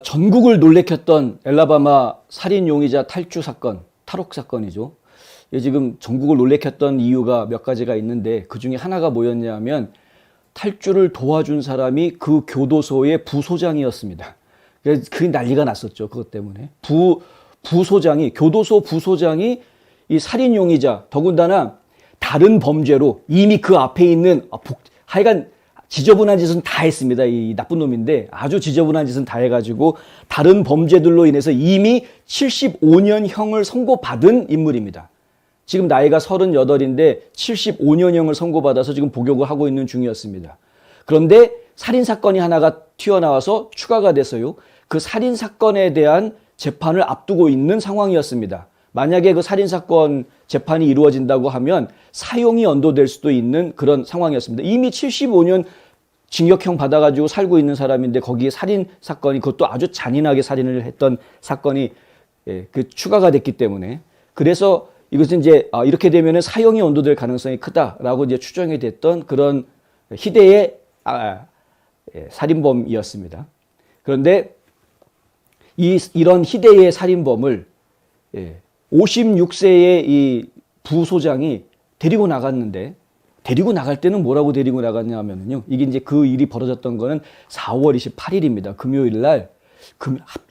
전국을 놀래켰던 엘라바마 살인 용의자 탈주 사건, 탈옥 사건이죠. 지금 전국을 놀래켰던 이유가 몇 가지가 있는데 그 중에 하나가 뭐였냐면 탈주를 도와준 사람이 그 교도소의 부소장이었습니다. 그게 난리가 났었죠. 그것 때문에. 교도소 부소장이 이 살인 용의자, 더군다나 다른 범죄로 이미 그 앞에 있는 하여간 지저분한 짓은 다 했습니다. 이 나쁜 놈인데 아주 지저분한 짓은 다 해가지고 다른 범죄들로 인해서 이미 75년형을 선고받은 인물입니다. 지금 나이가 38인데 75년형을 선고받아서 지금 복역을 하고 있는 중이었습니다. 그런데 살인사건이 하나가 튀어나와서 추가가 돼서요. 그 살인사건에 대한 재판을 앞두고 있는 상황이었습니다. 만약에 그 살인사건 재판이 이루어진다고 하면 사형이 언도될 수도 있는 그런 상황이었습니다. 이미 75년 징역형 받아가지고 살고 있는 사람인데 거기에 살인사건이 그것도 아주 잔인하게 살인을 했던 사건이 추가가 됐기 때문에 그래서 이것은 이제 이렇게 되면은 사형이 언도될 가능성이 크다라고 이제 추정이 됐던 그런 희대의 살인범이었습니다. 그런데 이런 희대의 살인범을 56세의 이 부소장이 데리고 나갔는데 데리고 나갈 때는 뭐라고 데리고 나갔냐면요. 이게 이제 그 일이 벌어졌던 거는 4월 28일입니다. 금요일 날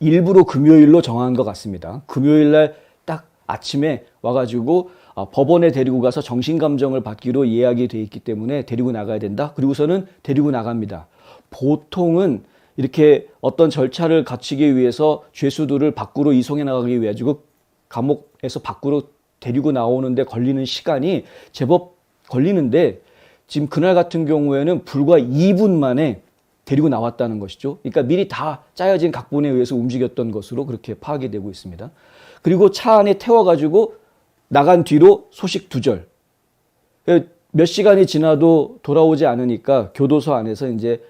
일부러 금요일로 정한 것 같습니다. 금요일 날 딱 아침에 와가지고 법원에 데리고 가서 정신감정을 받기로 예약이 돼 있기 때문에 데리고 나가야 된다. 그리고서는 데리고 나갑니다. 보통은 이렇게 어떤 절차를 갖추기 위해서 죄수들을 밖으로 이송해 나가기 위해 가지고 감옥에서 밖으로 데리고 나오는데 걸리는 시간이 제법 걸리는데 지금 그날 같은 경우에는 불과 2분 만에 데리고 나왔다는 것이죠. 그러니까 미리 다 짜여진 각본에 의해서 움직였던 것으로 그렇게 파악이 되고 있습니다. 그리고 차 안에 태워가지고 나간 뒤로 소식 두절. 몇 시간이 지나도 돌아오지 않으니까 교도소 안에서 이제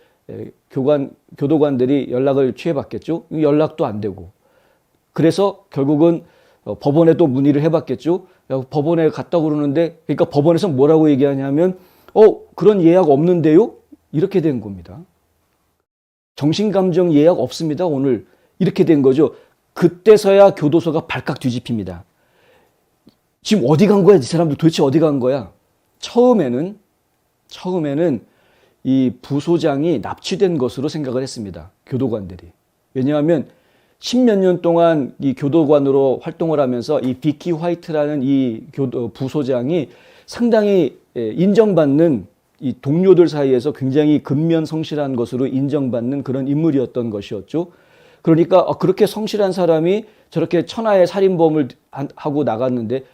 교도관들이 연락을 취해봤겠죠. 연락도 안 되고. 그래서 결국은 법원에 또 문의를 해봤겠죠. 법원에 갔다고 그러는데, 그러니까 법원에서 뭐라고 얘기하냐면, 그런 예약 없는데요? 이렇게 된 겁니다. 정신감정 예약 없습니다, 오늘. 이렇게 된 거죠. 그때서야 교도소가 발칵 뒤집힙니다. 지금 어디 간 거야? 이 사람들 도대체 어디 간 거야? 처음에는 이 부소장이 납치된 것으로 생각을 했습니다. 교도관들이. 왜냐하면 십몇 년 동안 이 교도관으로 활동을 하면서 이 비키 화이트라는 이 부소장이 상당히 인정받는 이 동료들 사이에서 굉장히 근면성실한 것으로 인정받는 그런 인물이었던 것이었죠. 그러니까 그렇게 성실한 사람이 저렇게 천하의 살인범을 하고 나갔는데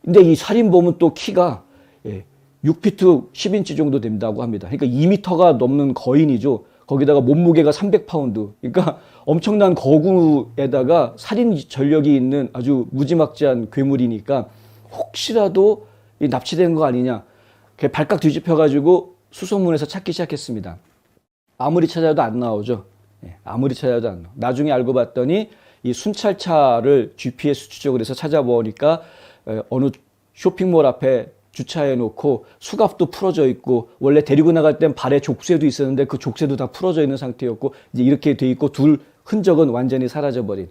근데 이 살인범은 또 키가 6피트 10인치 정도 된다고 합니다. 그러니까 2m가 넘는 거인이죠. 거기다가 몸무게가 300파운드. 그러니까 엄청난 거구에다가 살인 전력이 있는 아주 무지막지한 괴물이니까 혹시라도 납치된 거 아니냐. 발칵 뒤집혀가지고 수소문에서 찾기 시작했습니다. 아무리 찾아도 안 나오죠. 아무리 찾아도 안 나와. 나중에 알고 봤더니 이 순찰차를 GPS 추적을 해서 찾아보니까 어느 쇼핑몰 앞에 주차해 놓고 수갑도 풀어져 있고 원래 데리고 나갈 땐 발에 족쇄도 있었는데 그 족쇄도 다 풀어져 있는 상태였고 이제 이렇게 돼 있고 둘 흔적은 완전히 사라져 버린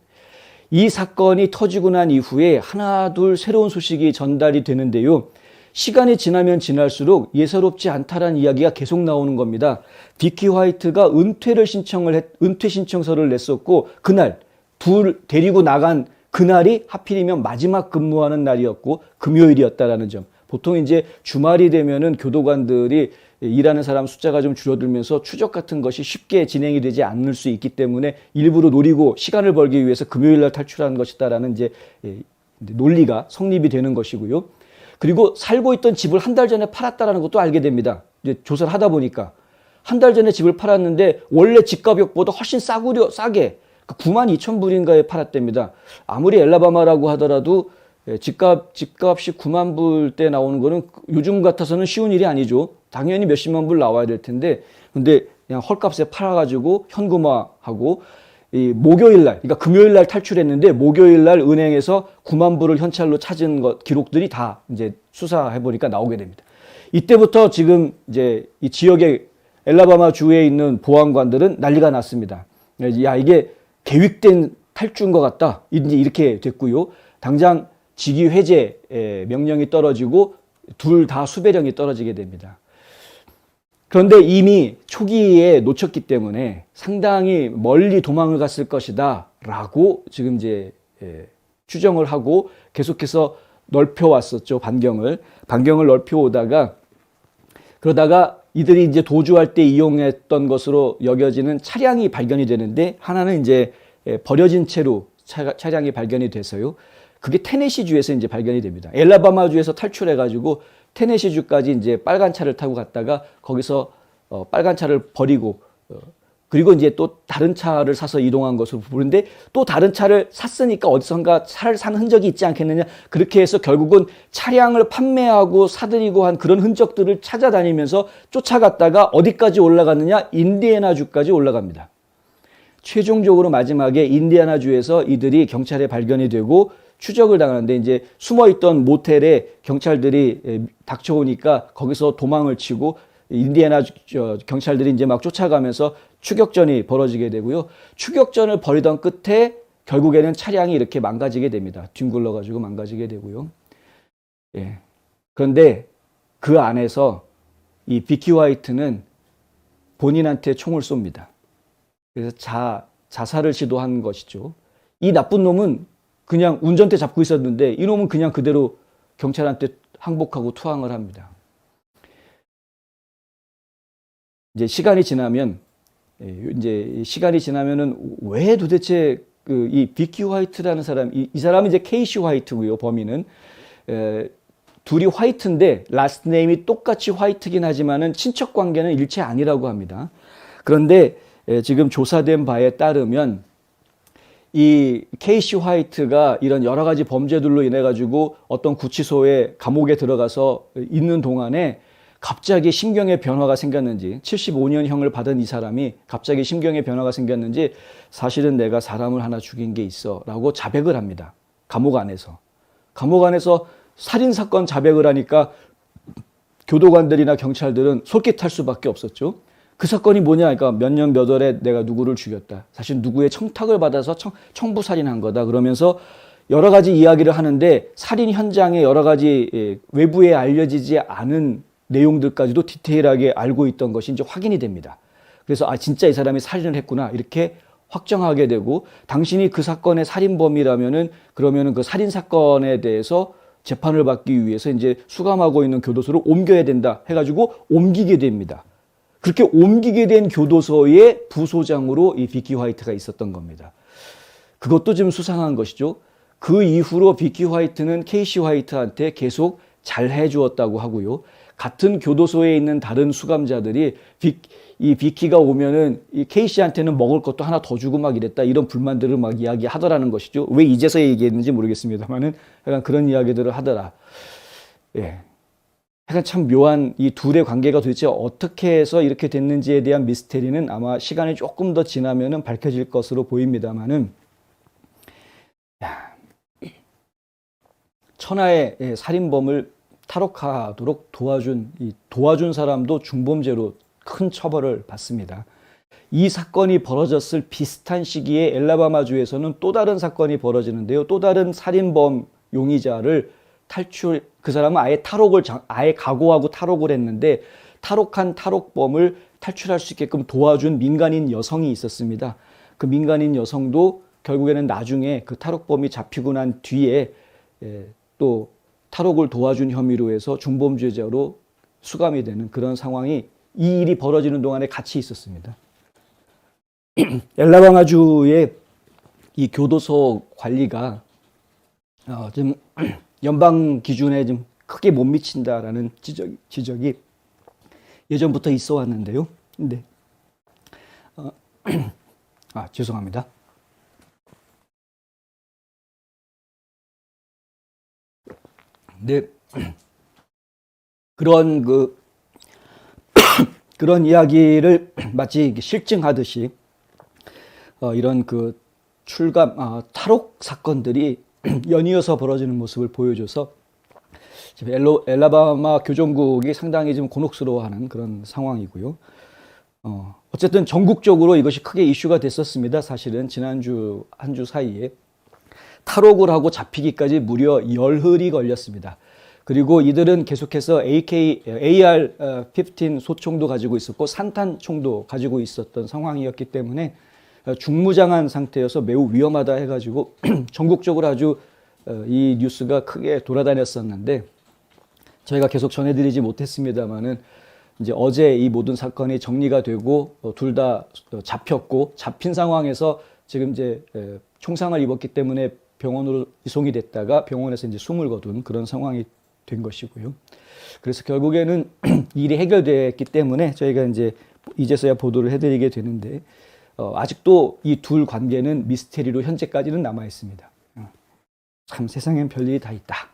이 사건이 터지고 난 이후에 하나 둘 새로운 소식이 전달이 되는데요. 시간이 지나면 지날수록 예사롭지 않다라는 이야기가 계속 나오는 겁니다. 비키 화이트가 은퇴 신청서를 냈었고 그날 데리고 나간 그날이 하필이면 마지막 근무하는 날이었고 금요일이었다라는 점. 보통 이제 주말이 되면은 교도관들이 일하는 사람 숫자가 좀 줄어들면서 추적 같은 것이 쉽게 진행이 되지 않을 수 있기 때문에 일부러 노리고 시간을 벌기 위해서 금요일 날 탈출하는 것이다라는 이제 논리가 성립이 되는 것이고요. 그리고 살고 있던 집을 한 달 전에 팔았다라는 것도 알게 됩니다. 이제 조사를 하다 보니까 한 달 전에 집을 팔았는데 원래 집 가격보다 훨씬 싸게 92,000불인가에 팔았답니다. 아무리 엘라바마라고 하더라도 집값이 9만 불 때 나오는 거는 요즘 같아서는 쉬운 일이 아니죠. 당연히 몇십만 불 나와야 될 텐데 근데 그냥 헐값에 팔아가지고 현금화하고 이 목요일 날, 그러니까 금요일 날 탈출했는데 목요일 날 은행에서 9만 불을 현찰로 찾은 기록들이 다 이제 수사해 보니까 나오게 됩니다. 이때부터 지금 이제 이 지역의 엘라바마 주에 있는 보안관들은 난리가 났습니다. 야, 이게 계획된 탈주인 것 같다. 이제 이렇게 됐고요. 당장 직위 해제 명령이 떨어지고 둘 다 수배령이 떨어지게 됩니다. 그런데 이미 초기에 놓쳤기 때문에 상당히 멀리 도망을 갔을 것이다 라고 지금 이제 추정을 하고 계속해서 넓혀왔었죠. 반경을 넓혀오다가 그러다가 이들이 이제 도주할 때 이용했던 것으로 여겨지는 차량이 발견이 되는데 하나는 이제 버려진 채로 차량이 발견이 돼서요. 그게 테네시주에서 이제 발견이 됩니다. 엘라바마주에서 탈출해가지고 테네시주까지 이제 빨간 차를 타고 갔다가 거기서 빨간 차를 버리고 그리고 이제 또 다른 차를 사서 이동한 것으로 보는데 또 다른 차를 샀으니까 어디선가 차를 산 흔적이 있지 않겠느냐. 그렇게 해서 결국은 차량을 판매하고 사들이고 한 그런 흔적들을 찾아다니면서 쫓아갔다가 어디까지 올라갔느냐. 인디애나주까지 올라갑니다. 최종적으로 마지막에 인디애나주에서 이들이 경찰에 발견이 되고 추적을 당하는데 이제 숨어있던 모텔에 경찰들이 닥쳐오니까 거기서 도망을 치고 인디애나 경찰들이 이제 막 쫓아가면서 추격전이 벌어지게 되고요. 추격전을 벌이던 끝에 결국에는 차량이 이렇게 망가지게 됩니다. 뒹굴러가지고 망가지게 되고요. 예. 그런데 그 안에서 이 비키 화이트는 본인한테 총을 쏩니다. 그래서 자살을 시도한 것이죠. 이 나쁜 놈은 그냥 운전대 잡고 있었는데 이놈은 그냥 그대로 경찰한테 항복하고 투항을 합니다. 이제 시간이 지나면은 왜 도대체 이 비키 화이트라는 사람, 이 사람은 이제 케이시 화이트고요. 범인은 둘이 화이트인데 라스트 네임이 똑같이 화이트긴 하지만은 친척 관계는 일체 아니라고 합니다. 그런데 지금 조사된 바에 따르면 이 케이시 화이트가 이런 여러 가지 범죄들로 인해 가지고 어떤 구치소에 감옥에 들어가서 있는 동안에 갑자기 심경의 변화가 생겼는지 75년형을 받은 이 사람이 갑자기 심경의 변화가 생겼는지 사실은 내가 사람을 하나 죽인 게 있어 라고 자백을 합니다. 감옥 안에서 살인사건 자백을 하니까 교도관들이나 경찰들은 솔깃할 수밖에 없었죠. 그 사건이 뭐냐? 그러니까 몇 년 몇 월에 내가 누구를 죽였다. 사실 누구의 청탁을 받아서 청부살인한 거다. 그러면서 여러 가지 이야기를 하는데 살인 현장에 여러 가지 외부에 알려지지 않은 내용들까지도 디테일하게 알고 있던 것이 이제 확인이 됩니다. 그래서 진짜 이 사람이 살인을 했구나 이렇게 확정하게 되고 당신이 그 사건의 살인범이라면은 그러면은 그 살인 사건에 대해서 재판을 받기 위해서 이제 수감하고 있는 교도소를 옮겨야 된다 해가지고 옮기게 됩니다. 그렇게 옮기게 된 교도소의 부소장으로 이 비키 화이트가 있었던 겁니다. 그것도 좀 수상한 것이죠. 그 이후로 비키 화이트는 케이시 화이트한테 계속 잘 해주었다고 하고요. 같은 교도소에 있는 다른 수감자들이 이 비키가 오면은 이 케이시한테는 먹을 것도 하나 더 주고 막 이랬다 이런 불만들을 막 이야기하더라는 것이죠. 왜 이제서 얘기했는지 모르겠습니다만은 약간 그런 이야기들을 하더라. 예. 약간 참 묘한 이 둘의 관계가 도대체 어떻게 해서 이렇게 됐는지에 대한 미스테리는 아마 시간이 조금 더 지나면은 밝혀질 것으로 보입니다만은 천하의 살인범을 탈옥하도록 도와준 사람도 중범죄로 큰 처벌을 받습니다. 이 사건이 벌어졌을 비슷한 시기에 엘라바마주에서는 또 다른 사건이 벌어지는데요. 또 다른 살인범 용의자를 그 사람은 아예 각오하고 탈옥을 했는데 탈옥한 탈옥범을 탈출할 수 있게끔 도와준 민간인 여성이 있었습니다. 그 민간인 여성도 결국에는 나중에 그 탈옥범이 잡히고 난 뒤에 또 탈옥을 도와준 혐의로 해서 중범죄자로 수감이 되는 그런 상황이 이 일이 벌어지는 동안에 같이 있었습니다. 엘라바마주의 이 교도소 관리가 좀 연방 기준에 좀 크게 못 미친다라는 지적이 예전부터 있어 왔는데요. 근데 죄송합니다. 네. 그런 이야기를 마치 실증하듯이 이런 그 탈옥 사건들이 연이어서 벌어지는 모습을 보여줘서 지금 엘라바마 교정국이 상당히 좀 곤혹스러워하는 그런 상황이고요. 어쨌든 전국적으로 이것이 크게 이슈가 됐었습니다. 사실은 지난주 한 주 사이에 탈옥을 하고 잡히기까지 무려 열흘이 걸렸습니다. 그리고 이들은 계속해서 AR-15 소총도 가지고 있었고 산탄총도 가지고 있었던 상황이었기 때문에 중무장한 상태여서 매우 위험하다 해가지고 전국적으로 아주 이 뉴스가 크게 돌아다녔었는데 저희가 계속 전해드리지 못했습니다만은 이제 어제 이 모든 사건이 정리가 되고 둘 다 잡혔고 잡힌 상황에서 지금 이제 총상을 입었기 때문에 병원으로 이송이 됐다가 병원에서 이제 숨을 거둔 그런 상황이 된 것이고요. 그래서 결국에는 일이 해결됐기 때문에 저희가 이제 이제서야 보도를 해드리게 되는데 아직도 이 둘 관계는 미스테리로 현재까지는 남아 있습니다. 참 세상엔 별일이 다 있다.